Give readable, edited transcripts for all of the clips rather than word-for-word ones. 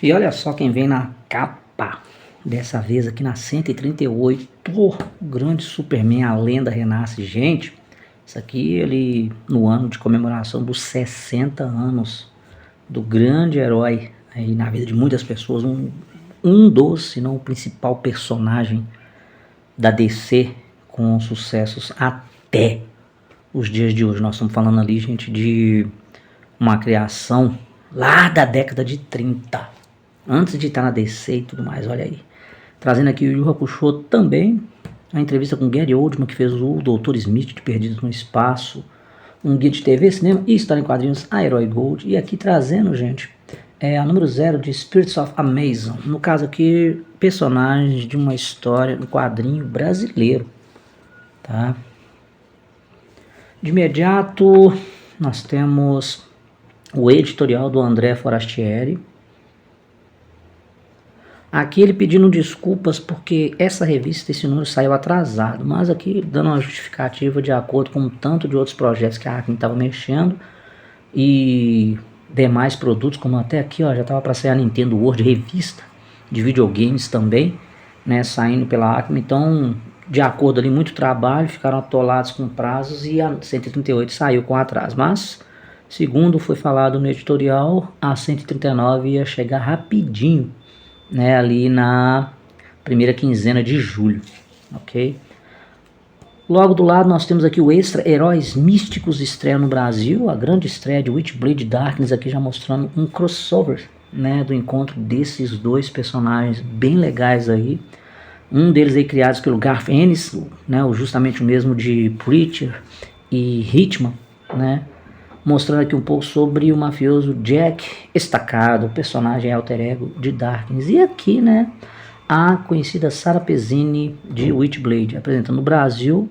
E olha só quem vem na capa, dessa vez aqui na 138, o grande Superman, a lenda renasce. Gente, isso aqui ele no ano de comemoração dos 60 anos do grande herói aí na vida de muitas pessoas, um dos, se não o principal personagem da DC com sucessos até os dias de hoje. Nós estamos falando ali, gente, de uma criação lá da década de 30, antes de estar na DC e tudo mais. Olha aí, trazendo aqui o Yu Hakusho também, a entrevista com Gary Oldman, que fez o Dr. Smith de Perdidos no Espaço, um guia de TV, cinema e história em quadrinhos, a Herói Gold. E aqui trazendo, gente, a número 0 de Spirits of Amazon, no caso aqui, personagens de uma história no quadrinho brasileiro, tá? De imediato, nós temos o editorial do André Forastieri. Aqui ele pedindo desculpas porque essa revista, esse número saiu atrasado, mas aqui dando uma justificativa de acordo com um tanto de outros projetos que a Acme estava mexendo e demais produtos, como até aqui, ó, já estava para sair a Nintendo World, revista de videogames também, né, saindo pela Acme. Então, de acordo ali, muito trabalho, ficaram atolados com prazos e a 138 saiu com atraso, mas segundo foi falado no editorial, a 139 ia chegar rapidinho, né, ali na primeira quinzena de julho, ok? Logo do lado nós temos aqui o extra Heróis Místicos estreia no Brasil, a grande estreia de Witchblade Darkness, aqui já mostrando um crossover, né, do encontro desses dois personagens bem legais aí. Um deles aí criados pelo Garth Ennis, né, justamente o mesmo de Preacher e Hitman, né, mostrando aqui um pouco sobre o mafioso Jack Estacado, o personagem alter ego de Darkness. E aqui, né, a conhecida Sara Pezzini de Witchblade, apresentando no Brasil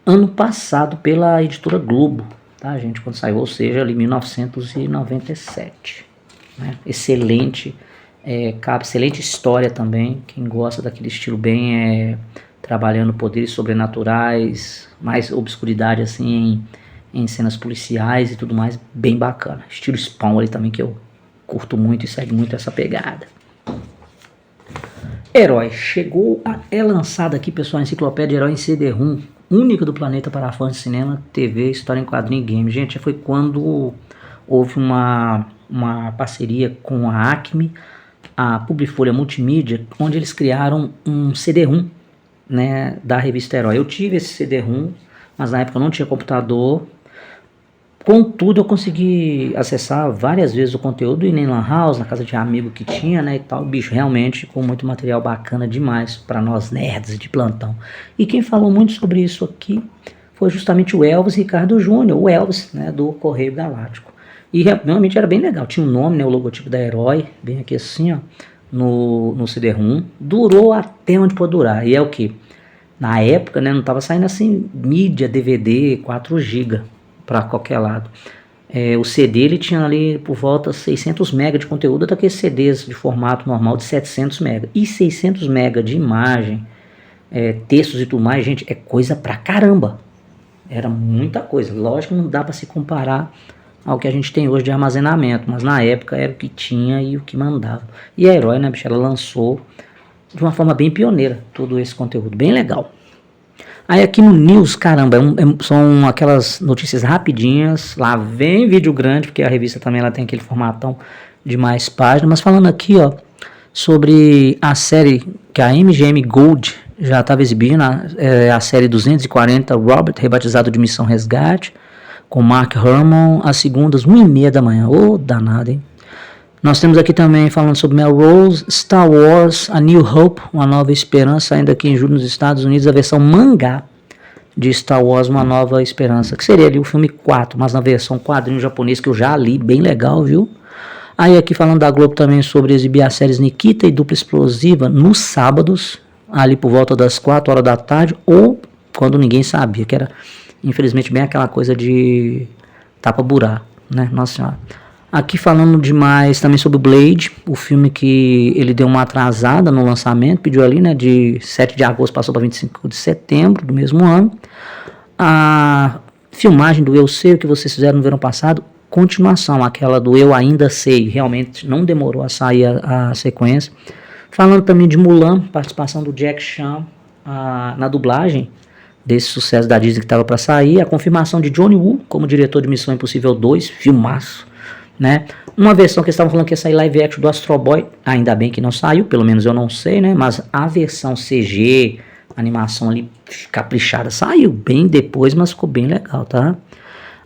ano passado pela editora Globo, tá, gente, quando saiu, ou seja, ali 1997. Né? Excelente capa, excelente história também. Quem gosta daquele estilo bem trabalhando poderes sobrenaturais, mais obscuridade assim em cenas policiais e tudo mais, bem bacana. Estilo Spawn ali também, que eu curto muito e segue muito essa pegada. Herói, é lançada aqui, pessoal, a enciclopédia Herói em CD-ROM, única do planeta para fãs de cinema, TV, história em quadrinho e game. Gente, foi quando houve uma parceria com a Acme, a Publifolha Multimídia, onde eles criaram um CD-ROM, né, da revista Herói. Eu tive esse CD-ROM, mas na época eu não tinha computador. Contudo, eu consegui acessar várias vezes o conteúdo em Lan House, na casa de amigo que tinha, né, e tal. Bicho, realmente com muito material bacana demais para nós nerds de plantão. E quem falou muito sobre isso aqui foi justamente o Elvis Ricardo Júnior, o Elvis, né, do Correio Galáctico. E realmente era bem legal, tinha um nome, né, o logotipo da Herói, bem aqui assim, ó, no CD-ROM. Durou até onde pode durar, e é o que? Na época, né, não estava saindo assim mídia, DVD, 4 GB para qualquer lado. O CD ele tinha ali por volta 600 MB de conteúdo, daqueles CDs de formato normal de 700 MB. E 600 MB de imagem, textos e tudo mais, gente, é coisa pra caramba. Era muita coisa. Lógico que não dá para se comparar ao que a gente tem hoje de armazenamento, mas na época era o que tinha e o que mandava. E a Herói, né, bicho, ela lançou de uma forma bem pioneira todo esse conteúdo, bem legal. Aí aqui no News, caramba, são aquelas notícias rapidinhas, lá vem vídeo grande, porque a revista também ela tem aquele formatão de mais páginas, mas falando aqui, ó, sobre a série que a MGM Gold já estava exibindo, a série 240, Robert, rebatizado de Missão Resgate, com Mark Herman, às segundas, 1h30 da manhã, ô danado, hein? Nós temos aqui também falando sobre Melrose, Star Wars, A New Hope, Uma Nova Esperança, ainda aqui em julho nos Estados Unidos, a versão mangá de Star Wars, Uma Nova Esperança, que seria ali o filme 4, mas na versão quadrinho japonês, que eu já li, bem legal, viu? Aí aqui falando da Globo também sobre exibir as séries Nikita e Dupla Explosiva nos sábados, ali por volta das 4 horas da tarde, ou quando ninguém sabia, que era, infelizmente, bem aquela coisa de tapa-buraco, né? Nossa Senhora. Aqui falando demais também sobre o Blade, o filme que ele deu uma atrasada no lançamento, pediu ali, né, de 7 de agosto, passou para 25 de setembro do mesmo ano. A filmagem do Eu Sei O Que Vocês Fizeram no verão passado continuação, aquela do Eu Ainda Sei, realmente não demorou a sair a sequência. Falando também de Mulan, participação do Jack Chan na dublagem desse sucesso da Disney que estava para sair, a confirmação de Johnny Woo como diretor de Missão Impossível 2, filmaço, né? Uma versão que eles estavam falando que ia sair live action do Astro Boy, ainda bem que não saiu, pelo menos eu não sei, né? Mas a versão CG, animação ali caprichada, saiu bem depois, mas ficou bem legal, tá?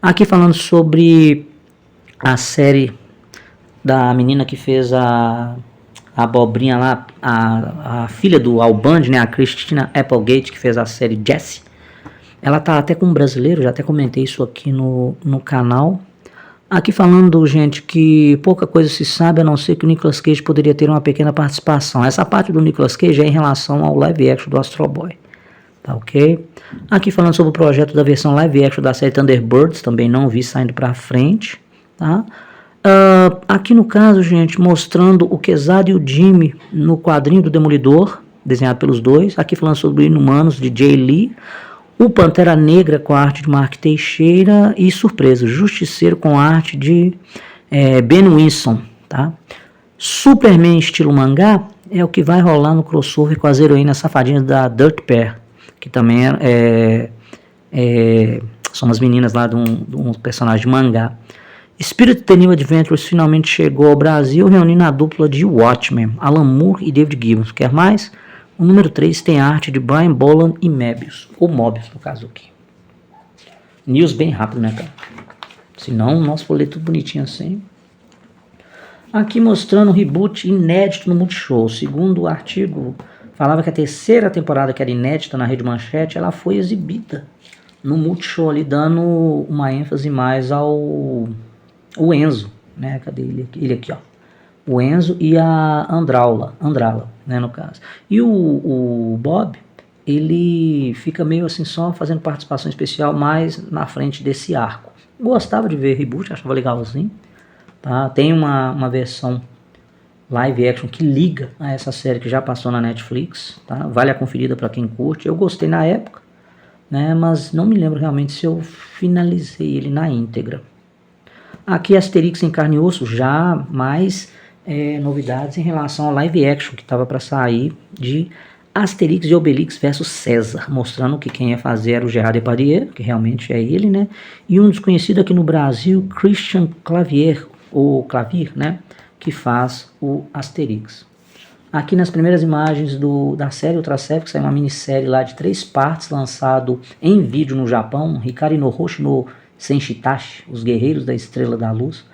Aqui falando sobre a série da menina que fez a abobrinha lá, a filha do Al Bundy, né? A Christina Applegate, que fez a série Jessie. Ela tá até com um brasileiro, já até comentei isso aqui no canal. Aqui falando, gente, que pouca coisa se sabe, a não ser que o Nicolas Cage poderia ter uma pequena participação. Essa parte do Nicolas Cage é em relação ao live action do Astro Boy. Tá ok? Aqui falando sobre o projeto da versão live action da série Thunderbirds, também não vi saindo pra frente. Tá? Aqui no caso, gente, mostrando o Quesada e o Jimmy no quadrinho do Demolidor, desenhado pelos dois. Aqui falando sobre Inumanos, de Jay Lee. O Pantera Negra com a arte de Mark Teixeira e, surpresa, Justiceiro com a arte de Ben Winston, tá? Superman estilo mangá é o que vai rolar no crossover com as heroínas safadinhas da Dirt Pair, que também são as meninas lá de um personagem de mangá. Spirit the New Adventures finalmente chegou ao Brasil, reunindo a dupla de Watchmen, Alan Moore e David Gibbons. Quer mais? O número 3 tem a arte de Brian Boland e Moebius, ou Mobius no caso aqui. News bem rápido, né, cara? Senão, nosso vou ler tudo bonitinho assim. Aqui mostrando um reboot inédito no Multishow. Segundo o artigo, falava que a terceira temporada, que era inédita na Rede Manchete, ela foi exibida no Multishow ali, dando uma ênfase mais ao Enzo, né? Cadê ele aqui? Ele aqui, ó. O Enzo e a Andrala, né, no caso. E o Bob, ele fica meio assim só fazendo participação especial mais na frente desse arco. Gostava de ver reboot, achava legalzinho. Tá? Tem uma versão live action que liga a essa série que já passou na Netflix. Tá? Vale a conferida para quem curte. Eu gostei na época, né, mas não me lembro realmente se eu finalizei ele na íntegra. Aqui Asterix em carne e osso, já mais novidades em relação ao live action que estava para sair de Asterix e Obelix versus César, mostrando que quem ia fazer era o Gerard Depardieu, que realmente é ele, né? E um desconhecido aqui no Brasil, Christian Clavier, né? Que faz o Asterix. Aqui nas primeiras imagens da série Ultrasev, que saiu uma minissérie lá de 3 partes, lançado em vídeo no Japão, Hikari no Hoshi no Senshitashi, os Guerreiros da Estrela da Luz,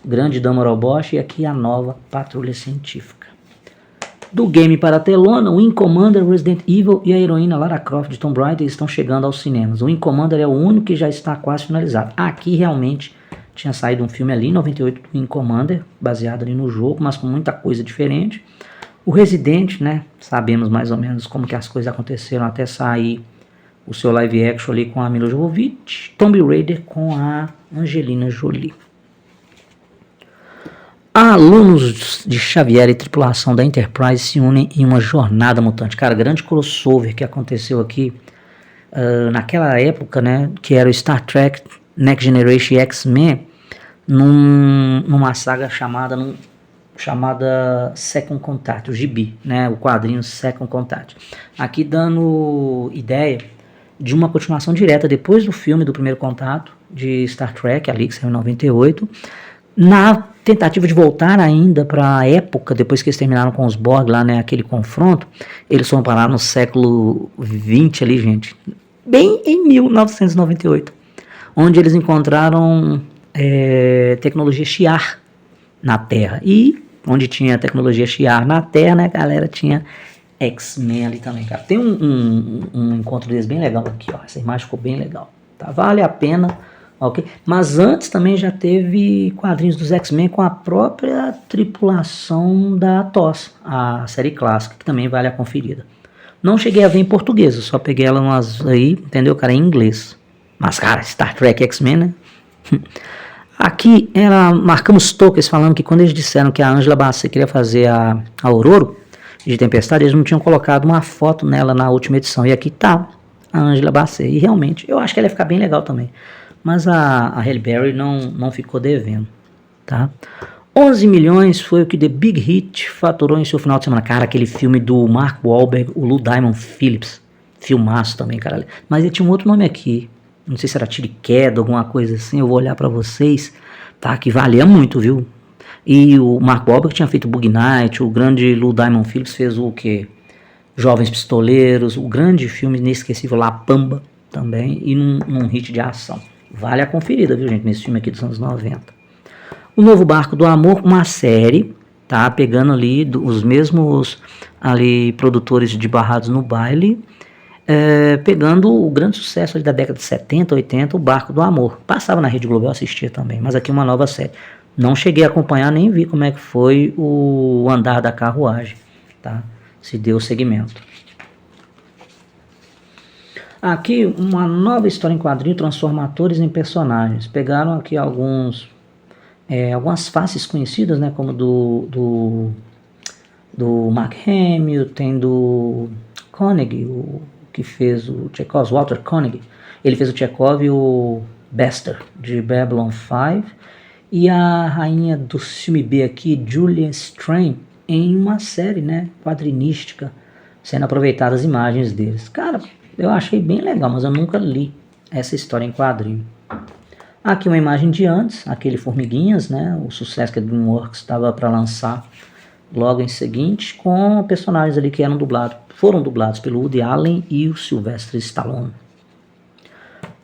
Grande Dama Roboche, e aqui a nova Patrulha Científica. Do game para a telona, o Wing Commander, Resident Evil e a heroína Lara Croft de Tomb Raider estão chegando aos cinemas. O Wing Commander é o único que já está quase finalizado. Aqui realmente tinha saído um filme ali, 98, do Wing Commander, baseado ali no jogo, mas com muita coisa diferente. O Resident, né, sabemos mais ou menos como que as coisas aconteceram até sair o seu live action ali com a Mila Jovovich. Tomb Raider com a Angelina Jolie. Alunos de Xavier e tripulação da Enterprise se unem em uma jornada mutante. Cara, grande crossover que aconteceu aqui naquela época, né, que era o Star Trek Next Generation X-Men, numa saga chamada Second Contact, o gibi, né, o quadrinho Second Contact. Aqui dando ideia de uma continuação direta depois do filme do Primeiro Contato de Star Trek, ali que saiu em 98, na tentativa de voltar ainda para a época, depois que eles terminaram com os Borg lá, né, aquele confronto, eles foram parar no século XX ali, gente, bem em 1998, onde eles encontraram tecnologia Shi'ar na Terra, e onde tinha tecnologia Shi'ar na Terra, né, a galera tinha X-Men ali também, cara. Tem um encontro deles bem legal aqui, ó, essa imagem ficou bem legal, tá? Vale a pena. Okay. Mas antes também já teve quadrinhos dos X-Men com a própria tripulação da TOS, a série clássica, que também vale a conferida. Não cheguei a ver em português, eu só peguei ela aí, entendeu, cara, em inglês. Mas, cara, Star Trek X-Men, né? Aqui marcamos tokens falando que quando eles disseram que a Angela Bassett queria fazer a Aurora de Tempestade, eles não tinham colocado uma foto nela na última edição. E aqui tá a Angela Bassett. E realmente, eu acho que ela ia ficar bem legal também. Mas a Halle Berry não ficou devendo, tá? 11 milhões foi o que The Big Hit faturou em seu final de semana. Cara, aquele filme do Mark Wahlberg, o Lou Diamond Phillips. Filmaço também, cara. Mas ele tinha um outro nome aqui. Não sei se era Tiro e Queda, alguma coisa assim. Eu vou olhar pra vocês, tá? Que valia muito, viu? E o Mark Wahlberg tinha feito Bug Night. O grande Lou Diamond Phillips fez o quê? Jovens Pistoleiros. O grande filme inesquecível La Pamba também. E num hit de ação. Vale a conferida, viu, gente? Nesse filme aqui dos anos 90. O Novo Barco do Amor, uma série, tá? Pegando ali os mesmos ali produtores de Barrados no Baile, pegando o grande sucesso ali da década de 70, 80, o Barco do Amor. Passava na Rede Globo, eu assistia também, mas aqui uma nova série. Não cheguei a acompanhar, nem vi como é que foi o andar da carruagem, tá? Se deu seguimento. Aqui uma nova história em quadrinho transforma atores em personagens. Pegaram aqui algumas faces conhecidas, né, como do Mark Hamill, tem do Koenig, o que fez o Chekhov, Walter Koenig. Ele fez o Chekhov e o Bester, de Babylon 5, e a rainha do filme B aqui, Julia Strain, em uma série, né, quadrinística, sendo aproveitadas as imagens deles. Cara, eu achei bem legal, mas eu nunca li essa história em quadrinho. Aqui uma imagem de antes, aquele Formiguinhas, né, o sucesso que a DreamWorks estava para lançar logo em seguinte, com personagens ali que foram dublados pelo Woody Allen e o Sylvester Stallone.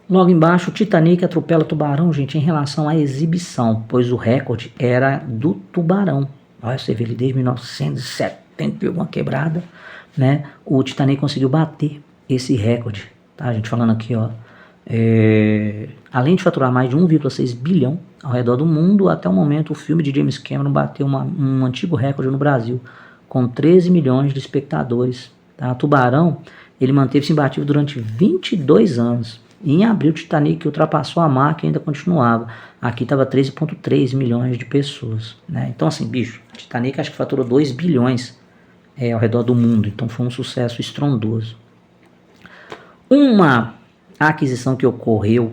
Logo embaixo, o Titanic atropela Tubarão, gente, em relação à exibição, pois o recorde era do Tubarão. Olha, você vê ele desde 1970, pegou uma quebrada, né? O Titanic conseguiu bater esse recorde, tá? A gente falando aqui, ó. Além de faturar mais de 1,6 bilhão ao redor do mundo, até o momento o filme de James Cameron bateu um antigo recorde no Brasil, com 13 milhões de espectadores. Tá? Tubarão, ele manteve-se imbatível durante 22 anos. E em abril, o Titanic ultrapassou a marca e ainda continuava. Aqui estava 13,3 milhões de pessoas. Né? Então assim, bicho, o Titanic acho que faturou 2 bilhões ao redor do mundo. Então foi um sucesso estrondoso. Uma aquisição que ocorreu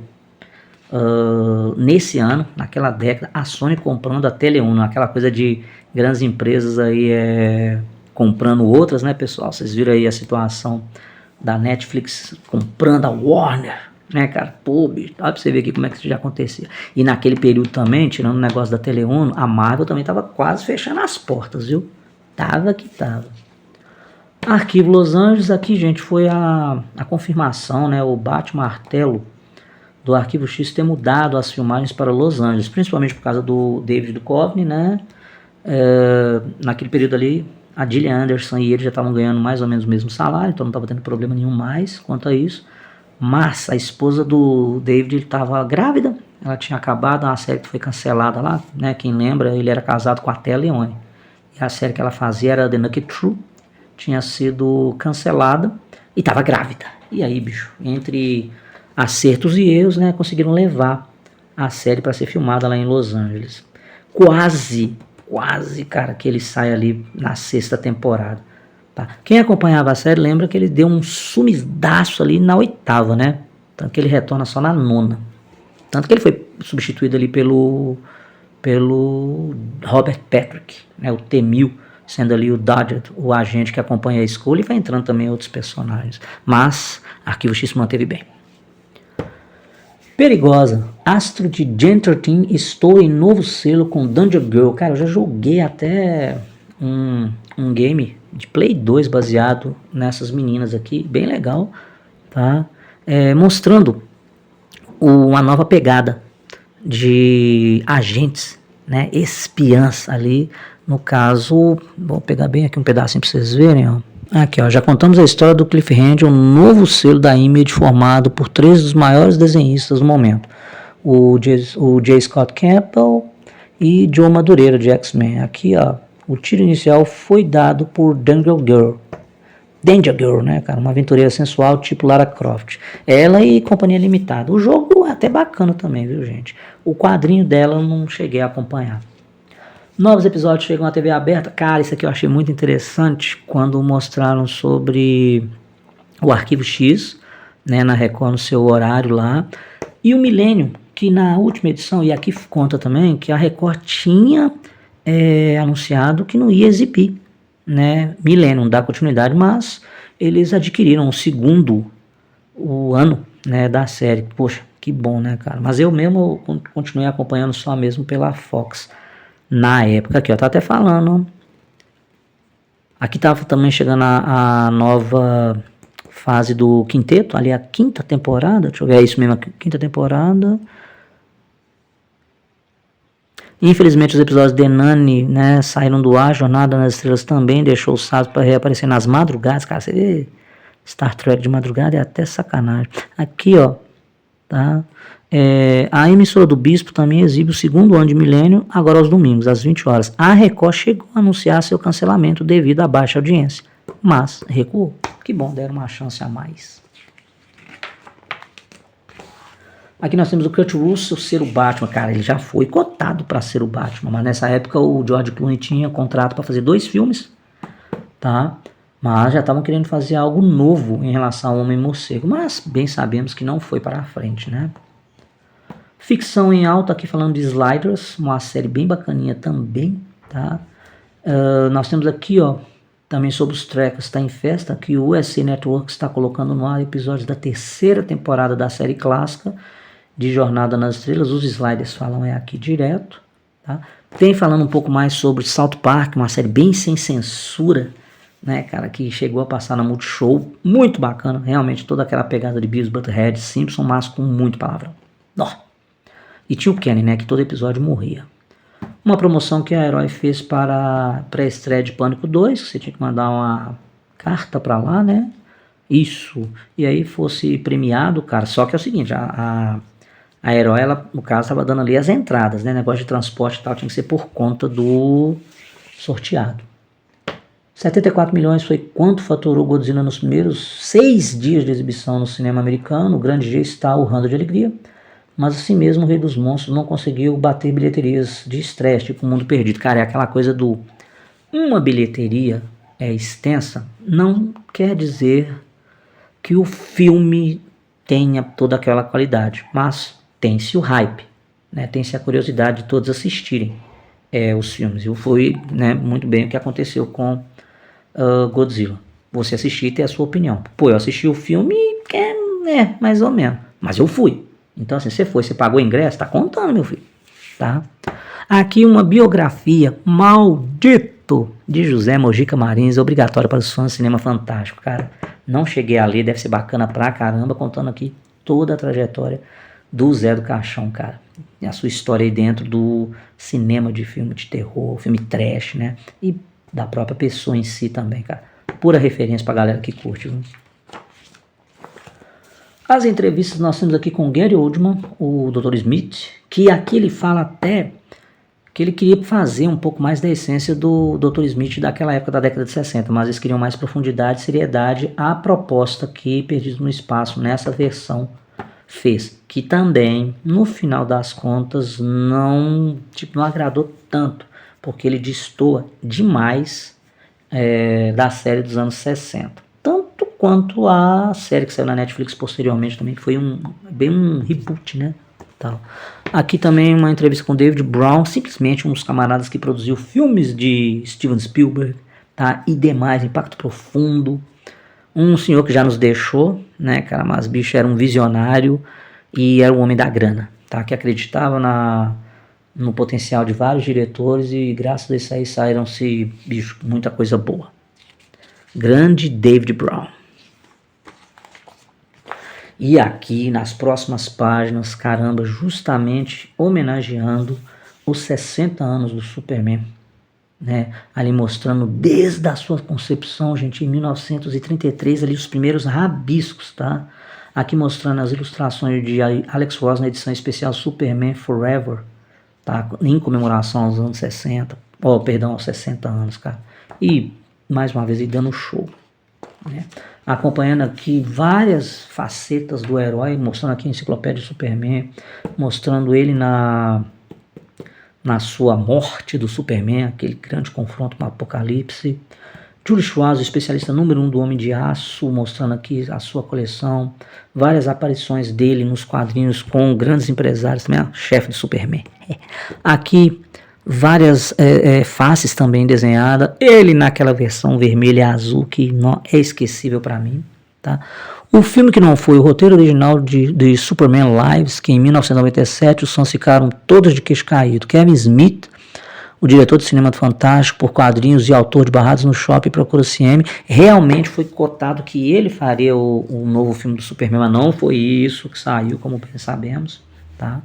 nesse ano, naquela década, a Sony comprando a Tele1, aquela coisa de grandes empresas aí comprando outras, né, pessoal? Vocês viram aí a situação da Netflix comprando a Warner, né, cara? Pô, bicho, dá pra você ver aqui como é que isso já acontecia. E naquele período também, tirando o negócio da Tele1, a Marvel também tava quase fechando as portas, viu? Tava que tava. Arquivo Los Angeles, aqui, gente, foi a confirmação, né, o bate-martelo do Arquivo X ter mudado as filmagens para Los Angeles, principalmente por causa do David Duchovny, né, naquele período ali, a Gillian Anderson e ele já estavam ganhando mais ou menos o mesmo salário, então não estava tendo problema nenhum mais quanto a isso, mas a esposa do David estava grávida, ela tinha acabado uma série que foi cancelada lá, né, quem lembra, ele era casado com a Téa Leoni, e a série que ela fazia era The Naked Truth, tinha sido cancelada e estava grávida. E aí, bicho, entre acertos e erros, né, conseguiram levar a série para ser filmada lá em Los Angeles. Quase, cara, que ele sai ali na 6ª temporada. Tá? Quem acompanhava a série lembra que ele deu um sumidaço ali na 8ª, né? Tanto que ele retorna só na 9ª. Tanto que ele foi substituído ali pelo Robert Patrick, né, o T-1000, sendo ali o Dodger, o agente que acompanha a escolha, e vai entrando também outros personagens. Mas Arquivo X se manteve bem. Perigosa. Astro de Gentertin estou em novo selo com Danger Girl. Cara, eu já joguei até um game de Play 2 baseado nessas meninas aqui. Bem legal, tá? Mostrando uma nova pegada de agentes, né? Espiãs ali. No caso, vou pegar bem aqui um pedacinho para vocês verem, ó. Aqui, ó, já contamos a história do Cliffhanger, um novo selo da Image formado por 3 dos maiores desenhistas do momento. O J. Scott Campbell e Joe Madureira, de X-Men. Aqui, ó, o tiro inicial foi dado por Danger Girl, né, cara? Uma aventureira sensual tipo Lara Croft. Ela e Companhia Limitada. O jogo é até bacana também, viu, gente? O quadrinho dela eu não cheguei a acompanhar. Novos episódios chegam à TV aberta. Cara, isso aqui eu achei muito interessante quando mostraram sobre o Arquivo X, né, na Record, no seu horário lá. E o Millennium, que na última edição, e aqui conta também, que a Record tinha anunciado que não ia exibir, né, Millennium, dar continuidade, mas eles adquiriram o ano, né, da série. Poxa, que bom, né, cara? Mas eu mesmo continuei acompanhando só mesmo pela Fox na época. Aqui, ó, tá até falando. Aqui tava também chegando a nova fase do quinteto, ali a quinta temporada. Deixa eu ver, é isso mesmo, a quinta temporada. Infelizmente os episódios de Nani, né, saíram do ar. Jornada nas Estrelas também deixou o salto para reaparecer nas madrugadas. Cara, você vê Star Trek de madrugada é até sacanagem. Aqui, ó, tá? A emissora do Bispo também exibe o segundo ano de Milênio, agora aos domingos, às 20 horas. A Record chegou a anunciar seu cancelamento devido à baixa audiência, mas recuou. Que bom, deram uma chance a mais. Aqui nós temos o Kurt Russell ser o Batman. Cara, ele já foi cotado para ser o Batman, mas nessa época o George Clooney tinha contrato para fazer 2 filmes, tá? Mas já estavam querendo fazer algo novo em relação ao Homem-Morcego, mas bem sabemos que não foi para a frente, né? Ficção em alta, aqui falando de Sliders, uma série bem bacaninha também, tá? Nós temos aqui, ó, também sobre os Trekkers, está em festa, que o USA Network está colocando no ar episódios da 3ª temporada da série clássica de Jornada nas Estrelas. Os Sliders falam aqui direto, tá? Tem falando um pouco mais sobre South Park, uma série bem sem censura, né, cara, que chegou a passar na Multishow, muito bacana, realmente toda aquela pegada de Beavis Butthead, Simpson, mas com muito palavrão. Ó. E tinha o Kenny, né, que todo episódio morria. Uma promoção que a Herói fez para a pré-estreia de Pânico 2, que você tinha que mandar uma carta para lá, né, isso, e aí fosse premiado, cara, só que é o seguinte, a Herói, ela, no caso, estava dando ali as entradas, né, negócio de transporte e tal, tinha que ser por conta do sorteado. 74 milhões foi quanto faturou Godzilla nos primeiros 6 dias de exibição no cinema americano. O grande G está urrando de alegria, mas assim mesmo o Rei dos Monstros não conseguiu bater bilheterias de estresse, tipo O Mundo Perdido. Cara, é aquela coisa do... Uma bilheteria extensa não quer dizer que o filme tenha toda aquela qualidade, mas tem-se o hype, né? Tem-se a curiosidade de todos assistirem os filmes. E foi, né, muito bem o que aconteceu com Godzilla. Você assistir e ter a sua opinião. Pô, eu assisti o filme mais ou menos. Mas eu fui. Então, assim, você foi, você pagou o ingresso, tá contando, meu filho. Tá? Aqui uma biografia, Maldito, de José Mojica Marins, obrigatória para os fãs de cinema fantástico. Cara, não cheguei a ler, deve ser bacana pra caramba, contando aqui toda a trajetória do Zé do Caixão, cara. E a sua história aí dentro do cinema de filme de terror, filme trash, né? E da própria pessoa em si também, cara. Pura referência pra galera que curte, viu? As entrevistas nós temos aqui com Gary Oldman, o Dr. Smith, que aqui ele fala até que ele queria fazer um pouco mais da essência do Dr. Smith daquela época da década de 60, mas eles queriam mais profundidade e seriedade. A proposta que Perdido no Espaço, nessa versão, fez, que também, no final das contas, não agradou tanto, porque ele destoa demais da série dos anos 60. Tanto quanto a série que saiu na Netflix posteriormente também, que foi bem um reboot, né? Tal. Aqui também uma entrevista com David Brown, simplesmente um dos camaradas que produziu filmes de Steven Spielberg, tá? E demais, Impacto Profundo. Um senhor que já nos deixou, né, cara? Mas bicho era um visionário e era um homem da grana, tá? Que acreditava no potencial de vários diretores e graças a isso aí saíram-se, bicho, muita coisa boa. Grande David Brown. E aqui nas próximas páginas, caramba, justamente homenageando os 60 anos do Superman, né? Ali mostrando desde a sua concepção, gente, em 1933, ali os primeiros rabiscos, tá? Aqui mostrando as ilustrações de Alex Ross na edição especial Superman Forever, tá? Em comemoração aos anos 60, aos 60 anos, cara. E, mais uma vez, ele dando show, né? Acompanhando aqui várias facetas do herói, mostrando aqui a enciclopédia do Superman, mostrando ele na sua morte do Superman, aquele grande confronto com o Apocalipse. Julie Schwartz, o especialista número 1 do Homem de Aço, mostrando aqui a sua coleção, várias aparições dele nos quadrinhos com grandes empresários, também chefe do Superman. Aqui, várias faces também desenhadas, ele naquela versão vermelha e azul que não é esquecível para mim. Tá? O filme que não foi o roteiro original de Superman Lives, que em 1997 os fãs ficaram todos de queixo caído. Kevin Smith, o diretor de cinema do Fantástico por quadrinhos e autor de Barrados no Shopping Procura CM, realmente foi cotado que ele faria o novo filme do Superman, mas não foi isso que saiu, como bem sabemos, tá?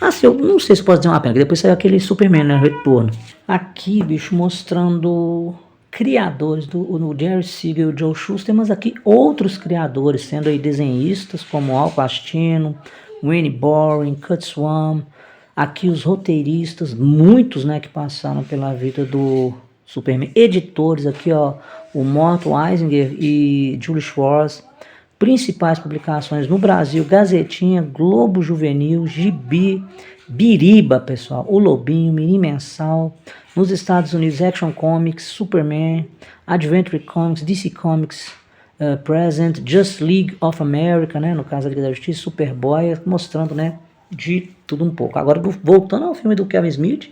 Assim, eu não sei se posso dizer uma pena, que depois saiu aquele Superman, né, Retorno. Aqui, bicho, mostrando criadores do Jerry Siegel e o Joe Shuster, mas aqui outros criadores, sendo aí desenhistas como Al Pacino, Wayne Boring, Kurt Swan. Aqui os roteiristas, muitos, né, que passaram pela vida do Superman. Editores aqui, ó, o Mort Weisinger e Julie Schwartz. Principais publicações no Brasil: Gazetinha, Globo Juvenil, Gibi, Biriba, pessoal, O Lobinho, Mirim Mensal. Nos Estados Unidos, Action Comics, Superman, Adventure Comics, DC Comics, Present, Just League of America, né, no caso da Liga da Justiça, Superboy, mostrando, né, de tudo um pouco. Agora, voltando ao filme do Kevin Smith,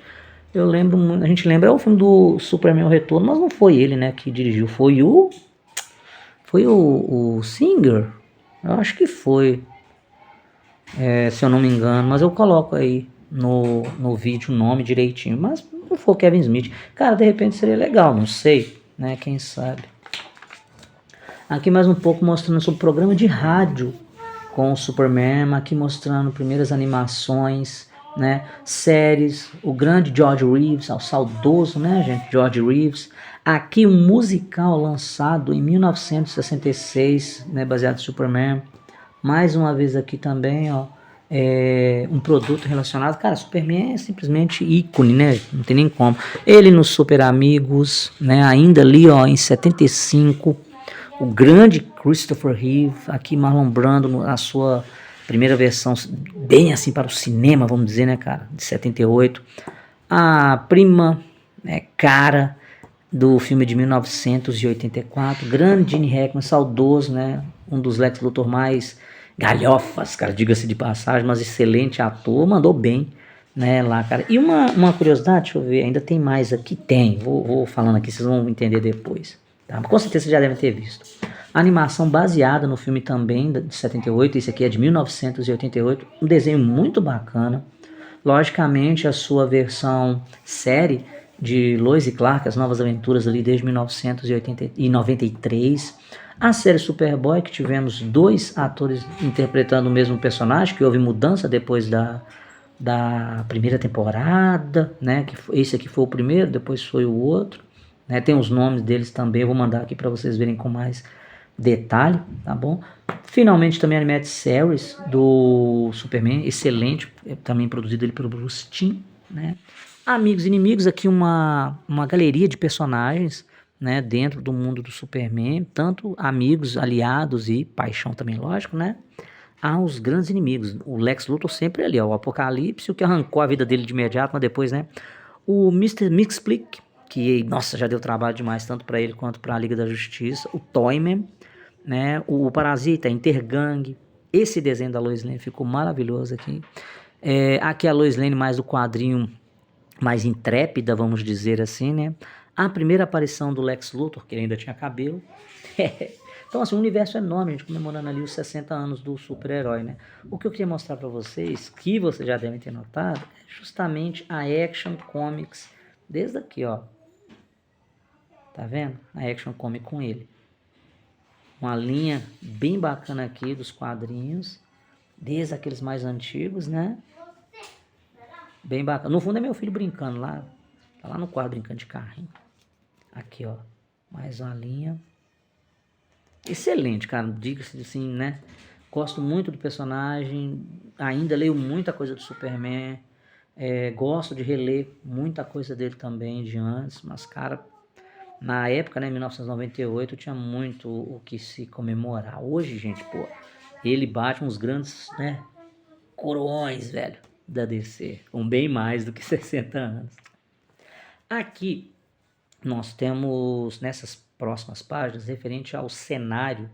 a gente lembra, é o filme do Superman o Retorno, mas não foi ele, né, que dirigiu, foi o Singer, eu acho que foi, se eu não me engano, mas eu coloco aí no vídeo o nome direitinho, mas não foi o Kevin Smith. Cara, de repente seria legal, não sei, né, quem sabe. Aqui mais um pouco mostrando sobre o programa de rádio com o Superman, aqui mostrando primeiras animações, né, séries, o grande George Reeves, o saudoso, né, gente, George Reeves. Aqui um musical lançado em 1966, né, baseado em Superman. Mais uma vez aqui também, ó, um produto relacionado. Cara, Superman é simplesmente ícone, né? Não tem nem como. Ele nos Super Amigos, né? Ainda ali, ó, em 75, o grande Christopher Reeve, aqui Marlon Brando, a sua primeira versão, bem assim para o cinema, vamos dizer, né, cara? De 78. A prima, né, cara do filme de 1984, grande Gene Hackman, saudoso, né? Um dos Lex Luthor mais galhofas, cara, diga-se de passagem, mas excelente ator, mandou bem, né, lá, cara. E uma curiosidade, deixa eu ver, ainda tem mais aqui? Tem, vou falando aqui, vocês vão entender depois, tá? Com certeza vocês já devem ter visto. A animação baseada no filme também, de 78, esse aqui é de 1988, um desenho muito bacana. Logicamente, a sua versão série de Lois e Clark, As Novas Aventuras ali desde 1993. A série Superboy, que tivemos 2 atores interpretando o mesmo personagem, que houve mudança depois da primeira temporada, né? Que esse aqui foi o primeiro, depois foi o outro. Né? Tem os nomes deles também, eu vou mandar aqui para vocês verem com mais detalhe, tá bom? Finalmente também a Animated Series do Superman, excelente, também produzido ele pelo Bruce Timm, né? Amigos e inimigos, aqui uma galeria de personagens, né, dentro do mundo do Superman, tanto amigos, aliados e paixão também, lógico, né? Há os grandes inimigos, o Lex Luthor sempre ali, ó, o Apocalipse, o que arrancou a vida dele de imediato, mas depois, né? O Mr. Mixplick, que, nossa, já deu trabalho demais, tanto para ele quanto para a Liga da Justiça, o Toyman, né? O Parasita, Intergang, esse desenho da Lois Lane ficou maravilhoso aqui. Aqui a Lois Lane mais do quadrinho mais intrépida, vamos dizer assim, né? A primeira aparição do Lex Luthor, que ele ainda tinha cabelo. Então, assim, um universo enorme, a gente comemorando ali os 60 anos do super-herói, né? O que eu queria mostrar para vocês, que vocês já devem ter notado, é justamente a Action Comics, desde aqui, ó. Tá vendo? A Action Comic com ele. Uma linha bem bacana aqui dos quadrinhos, desde aqueles mais antigos, né? Bem bacana. No fundo é meu filho brincando lá. Tá lá no quarto brincando de carrinho. Aqui, ó. Mais uma linha. Excelente, cara. Diga-se assim, né? Gosto muito do personagem. Ainda leio muita coisa do Superman. Gosto de reler muita coisa dele também de antes. Mas, cara, na época, né, 1998, tinha muito o que se comemorar. Hoje, gente, pô, ele bate uns grandes, né, coroões, velho, da DC, com bem mais do que 60 anos. Aqui, nós temos nessas próximas páginas referente ao cenário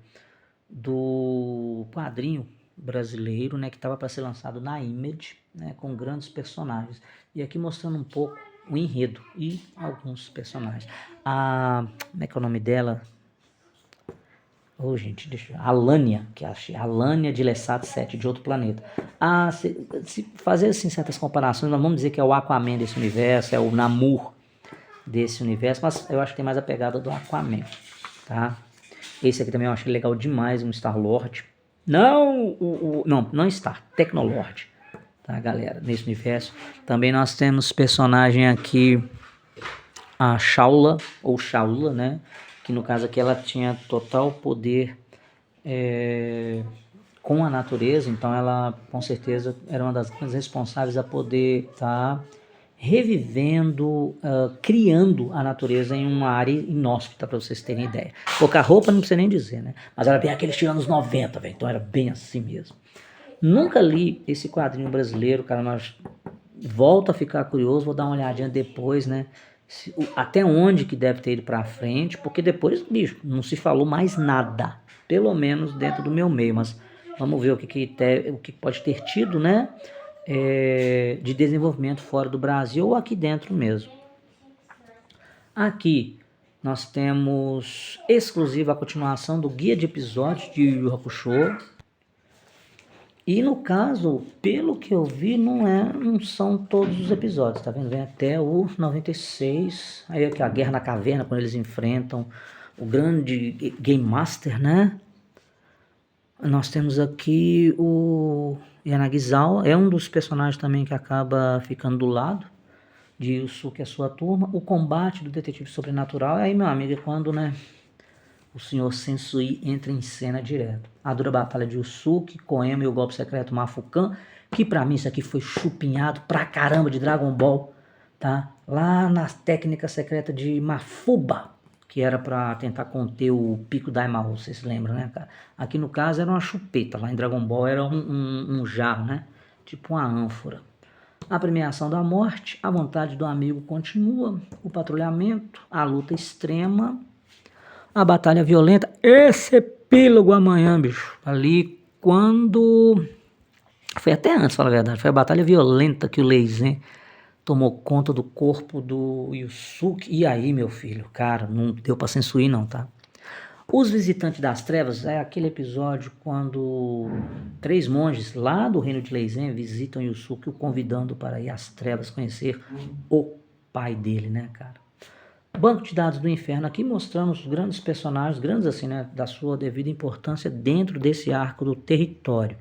do quadrinho brasileiro, né, que estava para ser lançado na Image, né, com grandes personagens. E aqui mostrando um pouco o enredo e alguns personagens. Como é que é o nome dela? Gente, Alânia, que achei. Alânia de Lestat 7, de outro planeta. Se fazer assim certas comparações, nós vamos dizer que é o Aquaman desse universo, é o Namor desse universo, mas eu acho que tem mais a pegada do Aquaman, tá? Esse aqui também eu achei legal demais, um Star-Lord. Não Star, Tecnolord, tá, galera? Nesse universo. Também nós temos personagem aqui, a Shaula, ou Shaula, né? Que no caso aqui ela tinha total poder com a natureza, então ela com certeza era uma das grandes responsáveis a poder estar revivendo, criando a natureza em uma área inóspita, para vocês terem ideia. Pouca roupa não precisa nem dizer, né? Mas era bem aquele estilo anos 90, velho, então era bem assim mesmo. Nunca li esse quadrinho brasileiro, cara, mas volto a ficar curioso, vou dar uma olhadinha depois, né? Até onde que deve ter ido pra frente, porque depois, bicho, não se falou mais nada, pelo menos dentro do meu meio, mas vamos ver o que pode ter tido, né? De desenvolvimento fora do Brasil ou aqui dentro mesmo. Aqui nós temos exclusiva a continuação do guia de episódios de Yu Yu Hakusho. E no caso, pelo que eu vi, não são todos os episódios, tá vendo? Vem até o 96, aí aqui a Guerra na Caverna, quando eles enfrentam o grande Game Master, né? Nós temos aqui o Yanagisawa, é um dos personagens também que acaba ficando do lado de Yusuke e a sua turma. O combate do detetive sobrenatural, aí meu amigo, é quando, né, o senhor Sensui entra em cena direto. A dura batalha de Yusuke, Koema e o golpe secreto Mafukan, que pra mim isso aqui foi chupinhado pra caramba de Dragon Ball, tá? Lá na técnica secreta de Mafuba, que era pra tentar conter o pico Daimaru, vocês se lembram, né, cara? Aqui no caso era uma chupeta, lá em Dragon Ball era um jarro, né? Tipo uma ânfora. A premiação da morte, a vontade do amigo continua, o patrulhamento, a luta extrema, a batalha violenta, esse epílogo amanhã, bicho. Ali quando... Foi até antes, fala a verdade. Foi a batalha violenta que o Leizen tomou conta do corpo do Yusuke. E aí, meu filho, cara, não deu pra censurar não, tá? Os Visitantes das Trevas é aquele episódio quando 3 monges lá do reino de Leizen visitam Yusuke, o convidando para ir às trevas conhecer o pai dele, né, cara? Banco de dados do inferno aqui mostrando os grandes personagens, grandes assim, né, da sua devida importância dentro desse arco do território.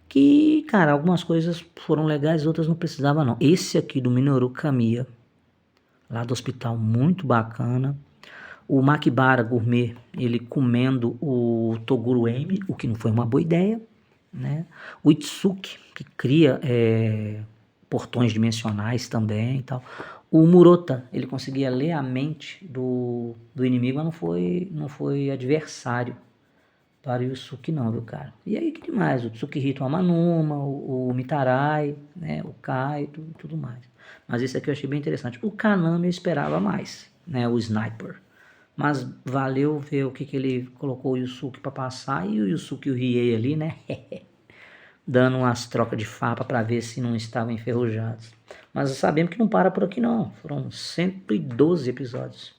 Que, cara, algumas coisas foram legais, outras não precisava não. Esse aqui do Minoru Kamiya, lá do hospital, muito bacana. O Makibara Gourmet, ele comendo o Toguro Emi, o que não foi uma boa ideia, né? O Itsuki, que cria portões dimensionais também e tal. O Murota, ele conseguia ler a mente do inimigo, mas não foi adversário para o Yusuke não, viu, cara? E aí, que demais? O Tsukihito Amanuma, o Mitarai, né? O Kaito e tudo mais. Mas esse aqui eu achei bem interessante. O Kaname eu esperava mais, né? O Sniper. Mas valeu ver o que ele colocou o Yusuke para passar e o Yusuke e o Riei ali, né? Dando umas trocas de farpa para ver se não estavam enferrujados. Mas sabemos que não para por aqui não. Foram 112 episódios.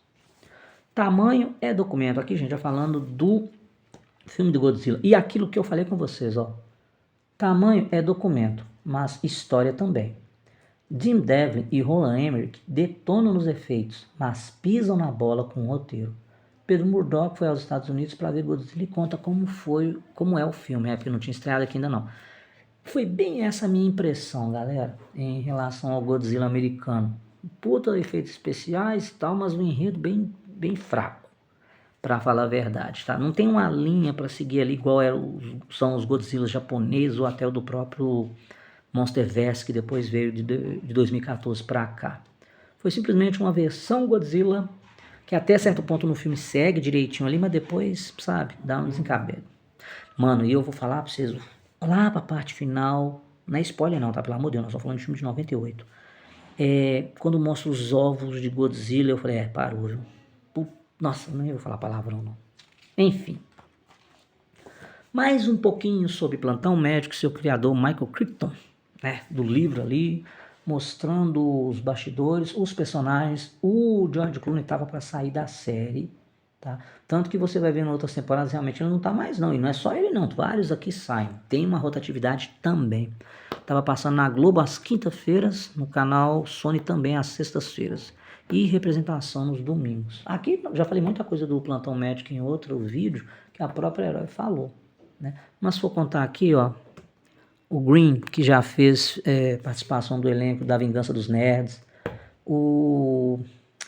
Tamanho é documento. Aqui, gente, já falando do filme do Godzilla. E aquilo que eu falei com vocês, ó. Tamanho é documento, mas história também. Jim Devlin e Roland Emmerich detonam nos efeitos, mas pisam na bola com o roteiro. Pedro Murdock foi aos Estados Unidos para ver Godzilla e conta como é o filme. É porque não tinha estreado aqui ainda não. Foi bem essa a minha impressão, galera, em relação ao Godzilla americano. Puta efeitos especiais e tal, mas um enredo bem fraco, para falar a verdade, tá? Não tem uma linha para seguir ali igual são os Godzilla japoneses ou até o do próprio Monsterverse, que depois veio de 2014 para cá. Foi simplesmente uma versão Godzilla que até certo ponto no filme segue direitinho ali, mas depois, sabe, dá um desencabelo. Mano, e eu vou falar pra vocês, lá pra parte final, não é spoiler não, tá? Pelo amor de Deus, nós estamos falando de filme de 98. Quando mostra os ovos de Godzilla, eu falei, parou, viu? Nossa, nem vou falar palavrão, não. Enfim. Mais um pouquinho sobre Plantão Médico, seu criador Michael Crichton, né, do livro ali, mostrando os bastidores, os personagens. O George Clooney estava para sair da série, tá? Tanto que você vai ver em outras temporadas, realmente ele não tá mais não, e não é só ele não, vários aqui saem, tem uma rotatividade também. Tava passando na Globo às quintas-feiras, no canal Sony também às sextas-feiras, e representação nos domingos. Aqui já falei muita coisa do Plantão Médico em outro vídeo, que a própria Herói falou, né? Mas se for contar aqui, ó, o Green, que já fez participação do elenco da Vingança dos Nerds,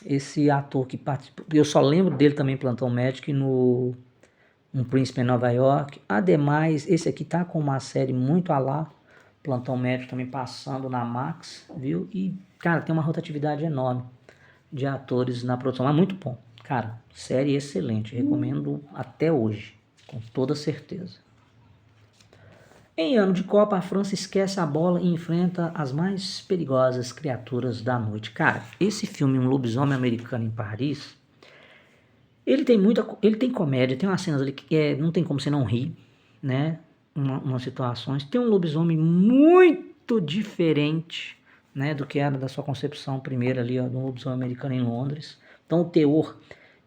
esse ator que participou, eu só lembro dele também, Plantão Médico, no Um Príncipe em Nova York. Ademais, esse aqui tá com uma série muito a lá, Plantão Médico também passando na Max, viu? E, cara, tem uma rotatividade enorme de atores na produção, mas muito bom. Cara, série excelente, recomendo até hoje, com toda certeza. Em ano de Copa, a França esquece a bola e enfrenta as mais perigosas criaturas da noite. Cara, esse filme, Um Lobisomem Americano em Paris, ele tem comédia, tem umas cenas ali que não tem como você não rir, né? Umas situações. Tem um lobisomem muito diferente, né, do que era da sua concepção primeira ali, ó, do lobisomem americano em Londres. Então o teor,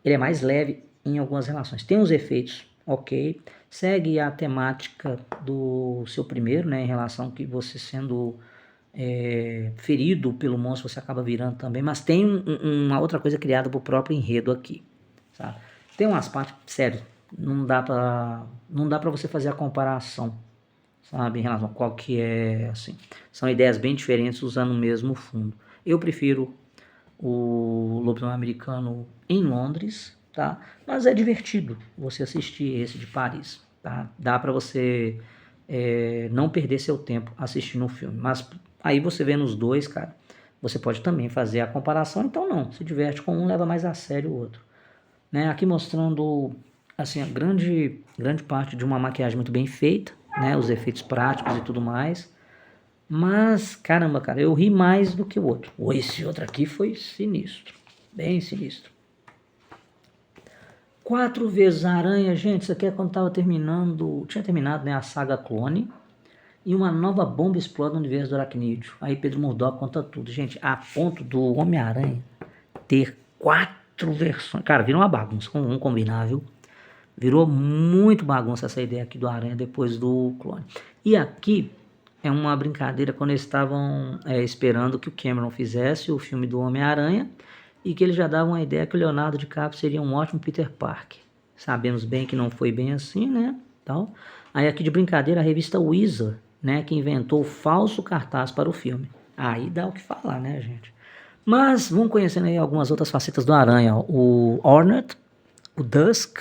ele é mais leve em algumas relações. Tem os efeitos, ok. Segue a temática do seu primeiro, né, em relação que você sendo ferido pelo monstro, você acaba virando também. Mas tem uma outra coisa criada pro próprio enredo aqui, sabe? Tem umas partes, sério, não dá pra você fazer a comparação, sabe, em relação a qual que é, assim, são ideias bem diferentes usando o mesmo fundo. Eu prefiro o Lobisomem Americano em Londres, tá? Mas é divertido você assistir esse de Paris, tá? Dá pra você não perder seu tempo assistindo o filme, mas aí você vendo os dois, cara, você pode também fazer a comparação, então não, se diverte com um, leva mais a sério o outro, né? Aqui mostrando, assim, a grande parte de uma maquiagem muito bem feita, né? Os efeitos práticos e tudo mais. Mas, caramba, cara, eu ri mais do que o outro. Esse outro aqui foi sinistro, bem sinistro. 4 vezes a Aranha, gente, isso aqui é quando tinha terminado, né, a saga Clone, e uma nova bomba explode no universo do Aracnídeo. Aí Pedro Murdock conta tudo. Gente, a ponto do Homem-Aranha ter 4 versões. Cara, virou uma bagunça, vamos combinar, viu? Virou muito bagunça essa ideia aqui do Aranha depois do Clone. E aqui é uma brincadeira quando eles estavam esperando que o Cameron fizesse o filme do Homem-Aranha e que ele já dava uma ideia que o Leonardo DiCaprio seria um ótimo Peter Parker. Sabemos bem que não foi bem assim, né? Então, aí aqui de brincadeira a revista Weezer, né, que inventou o falso cartaz para o filme. Aí dá o que falar, né, gente? Mas vamos conhecendo aí algumas outras facetas do Aranha. O Hornet, o Dusk,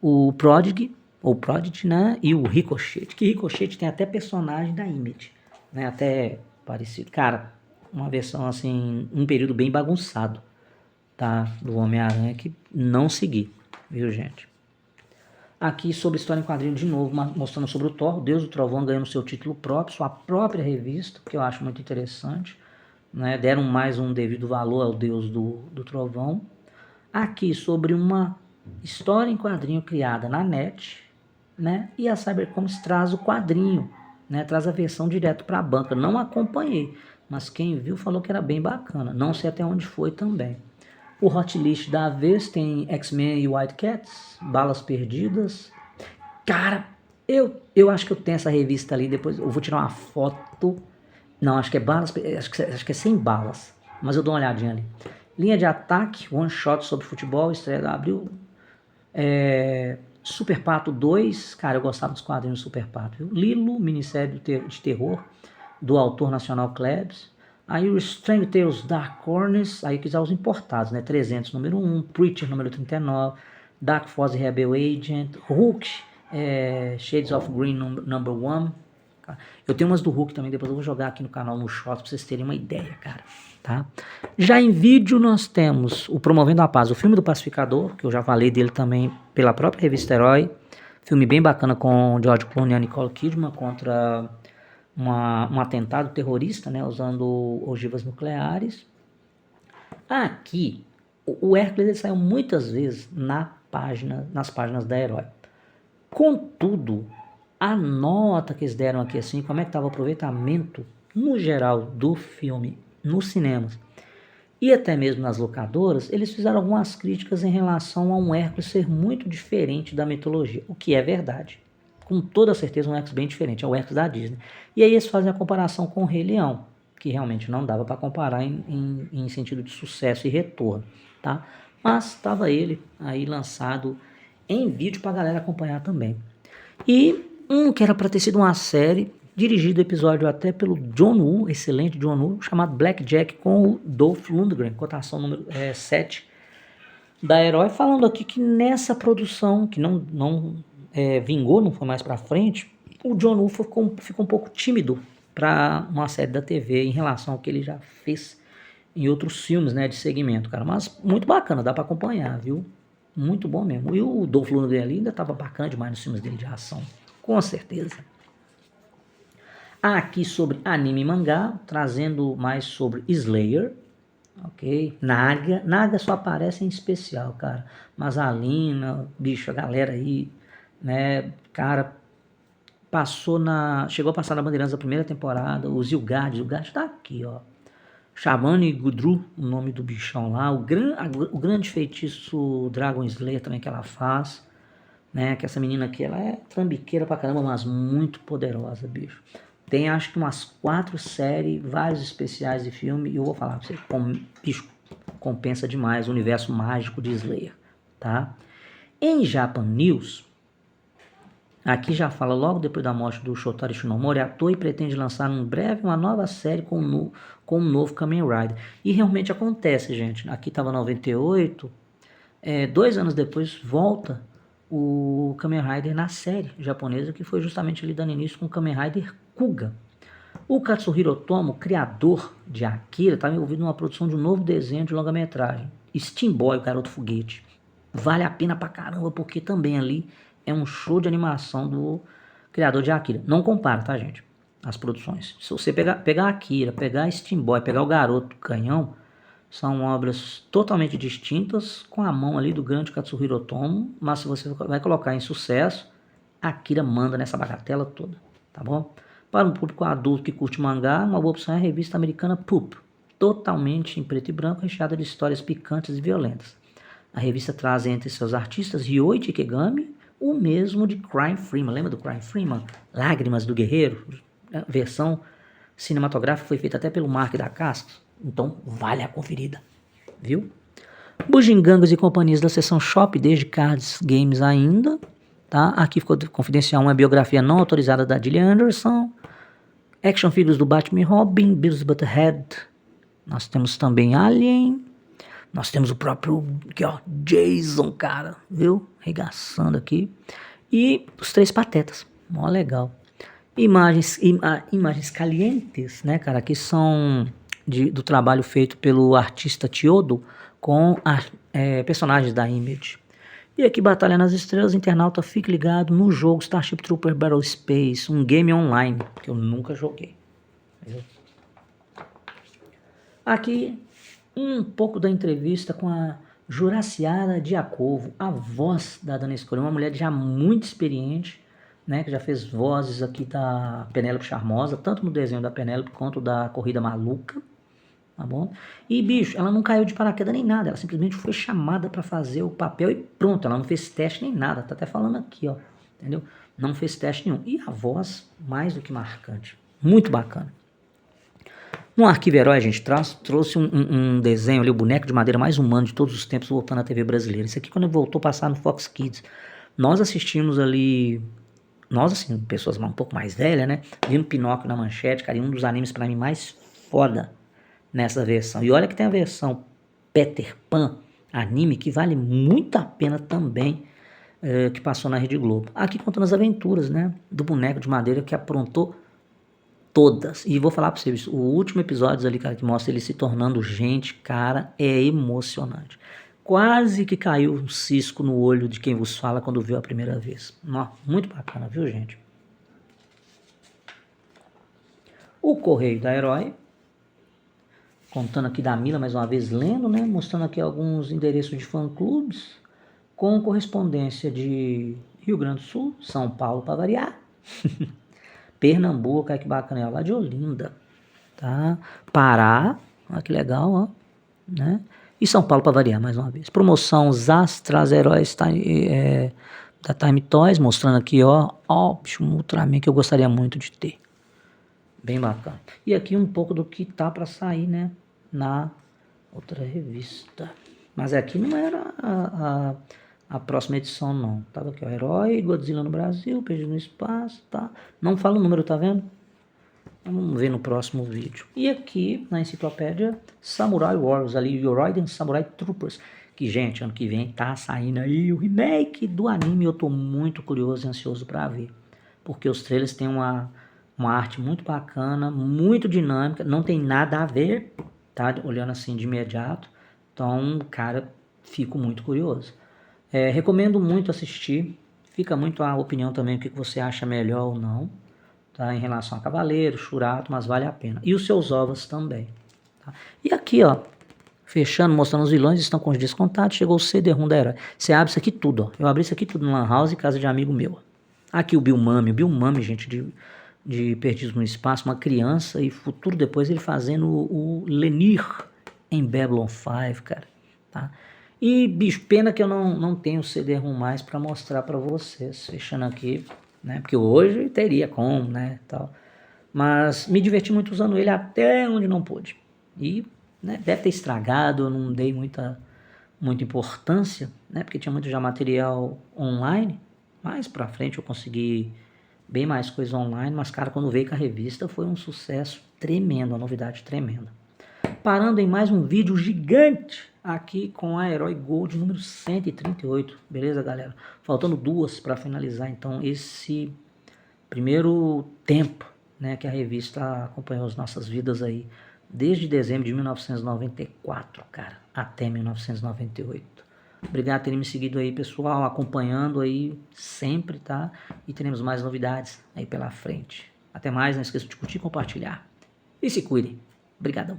o Prodigy, ou Prodigy, né? E o Ricochet. Que Ricochet tem até personagem da Image, né? Até parecido. Cara, uma versão assim, um período bem bagunçado, tá? Do Homem-Aranha que não segui, viu, gente? Aqui sobre história em quadrinho de novo, mostrando sobre o Thor, o Deus do Trovão ganhando seu título próprio, sua própria revista, que eu acho muito interessante, né? Deram mais um devido valor ao Deus do Trovão. Aqui sobre uma história em quadrinho criada na net, né? E a Cybercomics traz o quadrinho, né? Traz a versão direto para a banca. Não acompanhei, mas quem viu falou que era bem bacana. Não sei até onde foi também. O Hot List da vez tem X-Men e Wildcats, Balas Perdidas. Cara, eu acho que eu tenho essa revista ali, depois eu vou tirar uma foto. Não, acho que é Balas, acho que é Sem Balas, mas eu dou uma olhadinha ali. Linha de Ataque, One Shot sobre futebol, estreia da Abril. Super Pato 2, cara, eu gostava dos quadrinhos do Super Pato, viu? Lilo, minissérie de terror, do autor nacional Klebs. Aí o Strange Tales Dark Corners, aí que já os importados, né? 300, número 1, Preacher, número 39, Dark Force Rebel Agent, Hulk, Shades of Green, number 1. Eu tenho umas do Hulk também, depois eu vou jogar aqui no canal no Shorts pra vocês terem uma ideia, cara, tá? Já em vídeo nós temos o Promovendo a Paz, o filme do Pacificador, que eu já falei dele também pela própria revista Herói. Filme bem bacana com George Clooney e a Nicole Kidman contra um atentado terrorista, né, usando ogivas nucleares. Aqui, o Hércules ele saiu muitas vezes nas páginas da Herói. Contudo, a nota que eles deram aqui, assim, como é que estava o aproveitamento, no geral, do filme nos cinemas e até mesmo nas locadoras, eles fizeram algumas críticas em relação a um Hércules ser muito diferente da mitologia, o que é verdade. Com toda certeza um Hércules bem diferente, é o Hércules da Disney. E aí eles fazem a comparação com o Rei Leão, que realmente não dava para comparar em sentido de sucesso e retorno, tá? Mas estava ele aí lançado em vídeo para a galera acompanhar também. E um que era para ter sido uma série, dirigido episódio até pelo John Woo, excelente John Woo, chamado Blackjack, com o Dolph Lundgren, cotação número 7 da Herói, falando aqui que nessa produção, que não vingou, não foi mais para frente, o John Woo ficou um pouco tímido para uma série da TV em relação ao que ele já fez em outros filmes, né, de segmento, cara. Mas muito bacana, dá para acompanhar, viu? Muito bom mesmo. E o Dolph Lundgren ali ainda tava bacana demais nos filmes dele de ação, com certeza. Aqui sobre anime e mangá, trazendo mais sobre Slayer, ok? Naga só aparece em especial, cara. Mas a Lina, bicho, a galera aí, né, cara, chegou a passar na Bandeirantes da primeira temporada, o Zilgard tá aqui, ó. Shabani Gudru, o nome do bichão lá, o grande feitiço Dragon Slayer também que ela faz, né, que essa menina aqui, ela é trambiqueira pra caramba, mas muito poderosa, bicho. Tem acho que umas 4 séries, vários especiais de filme, e eu vou falar pra você, bicho, compensa demais o universo mágico de Slayer, tá? Em Japan News, aqui já fala logo depois da morte do Shotaro Shinomori, ator e pretende lançar em breve uma nova série com um novo Kamen Rider. E realmente acontece, gente. Aqui estava 98, 2 anos depois volta o Kamen Rider na série japonesa, que foi justamente ali dando início com o Kamen Rider Kuga. O Katsuhiro Otomo, criador de Akira, estava envolvido numa produção de um novo desenho de longa-metragem, Steam Boy, o Garoto Foguete. Vale a pena pra caramba, porque também ali é um show de animação do criador de Akira. Não compara, tá, gente? As produções. Se você pegar Akira, pegar Steam Boy, pegar o Garoto Canhão, são obras totalmente distintas, com a mão ali do grande Katsuhiro Otomo, mas se você vai colocar em sucesso, Akira manda nessa bagatela toda, tá bom? Para um público adulto que curte mangá, uma boa opção é a revista americana Poop, totalmente em preto e branco, recheada de histórias picantes e violentas. A revista traz entre seus artistas Ryoichi Ikegami, o mesmo de Crying Freeman. Lembra do Crying Freeman? Lágrimas do Guerreiro? A versão cinematográfica foi feita até pelo Mark da Casca. Então vale a conferida, viu? Bujingangos e companhias da seção Shop, desde Cards Games ainda, tá? Aqui ficou confidencial uma biografia não autorizada da Gillian Anderson. Action figures do Batman e Robin, Beavis Butthead. Nós temos também Alien. Nós temos o próprio aqui, ó, Jason, cara, viu? Regaçando aqui. E os 3 Patetas, mó legal. Imagens calientes, né, cara, que são do trabalho feito pelo artista Tiodo com personagens da Image. E aqui, Batalha nas Estrelas, internauta, fique ligado no jogo Starship Trooper Battle Space, um game online, que eu nunca joguei. Viu? Aqui, um pouco da entrevista com a Juraciara Diacovo, a voz da Dana Scully, uma mulher já muito experiente, né, que já fez vozes aqui da Penélope Charmosa, tanto no desenho da Penélope quanto da Corrida Maluca, tá bom? E, bicho, ela não caiu de paraquedas nem nada, ela simplesmente foi chamada para fazer o papel e pronto, ela não fez teste nem nada, tá até falando aqui, ó, entendeu? Não fez teste nenhum. E a voz, mais do que marcante, muito bacana. No Arquivo Herói, a gente trouxe um desenho ali, o boneco de madeira mais humano de todos os tempos, voltando à TV brasileira. Isso aqui, quando ele voltou a passar no Fox Kids, nós assistimos ali, nós assim, pessoas um pouco mais velhas, né, vimos Pinóquio na manchete, cara, e um dos animes pra mim mais foda nessa versão. E olha que tem a versão Peter Pan, anime, que vale muito a pena também, que passou na Rede Globo. Aqui contando as aventuras, né, do boneco de madeira que aprontou todas. E vou falar pra vocês, o último episódio ali, cara, que mostra ele se tornando gente, cara, é emocionante. Quase que caiu um cisco no olho de quem vos fala quando viu a primeira vez. Muito bacana, viu, gente? O Correio da Herói, contando aqui da Mila, mais uma vez lendo, né? Mostrando aqui alguns endereços de fã-clubes, com correspondência de Rio Grande do Sul, São Paulo para variar, Pernambuco, que bacana, é lá de Olinda, tá? Pará, olha que legal, ó, né? E São Paulo para variar, mais uma vez. Promoção Zaz traz heróis da Time Toys, mostrando aqui, ó, bicho, um Ultraman que eu gostaria muito de ter. Bem bacana. E aqui um pouco do que tá para sair, né, na outra revista. Mas aqui não era a próxima edição, não. Tava aqui, ó, Herói, Godzilla no Brasil, Perdido no Espaço, tá? Não fala o número, tá vendo? Vamos ver no próximo vídeo. E aqui, na enciclopédia, Samurai Wars, ali, Yoroiden Samurai Troopers. Que, gente, ano que vem tá saindo aí o remake do anime. Eu tô muito curioso e ansioso para ver. Porque os trailers têm uma arte muito bacana, muito dinâmica. Não tem nada a ver, tá? Olhando assim de imediato. Então, cara, fico muito curioso. Recomendo muito assistir. Fica muito a opinião também, o que você acha melhor ou não. Tá, em relação a Cavaleiro, Churato, mas vale a pena. E os seus ovos também. Tá? E aqui, ó, fechando, mostrando os vilões, estão com os descontados, chegou o CD-ROM da Herói. Você abre isso aqui tudo, ó. Eu abri isso aqui tudo no Lan House, casa de amigo meu. Aqui o Bill Mami, gente, de Perdidos no Espaço, uma criança, e futuro depois ele fazendo o Lenir em Babylon 5, cara. Tá? E, bicho, pena que eu não tenho o CD-ROM mais para mostrar para vocês. Fechando aqui, né? Porque hoje teria como, né, tal. Mas me diverti muito usando ele até onde não pude. E, né, deve ter estragado, eu não dei muita importância, né, porque tinha muito já material online. Mais pra frente eu consegui bem mais coisa online, mas, cara, quando veio com a revista foi um sucesso tremendo, uma novidade tremenda. Parando em mais um vídeo gigante aqui com a Herói Gold número 138, beleza, galera? Faltando duas para finalizar, então, esse primeiro tempo, né, que a revista acompanhou as nossas vidas aí, desde dezembro de 1994, cara, até 1998. Obrigado por terem me seguido aí, pessoal, acompanhando aí sempre, tá? E teremos mais novidades aí pela frente. Até mais, não esqueça de curtir e compartilhar. E se cuidem. Obrigadão.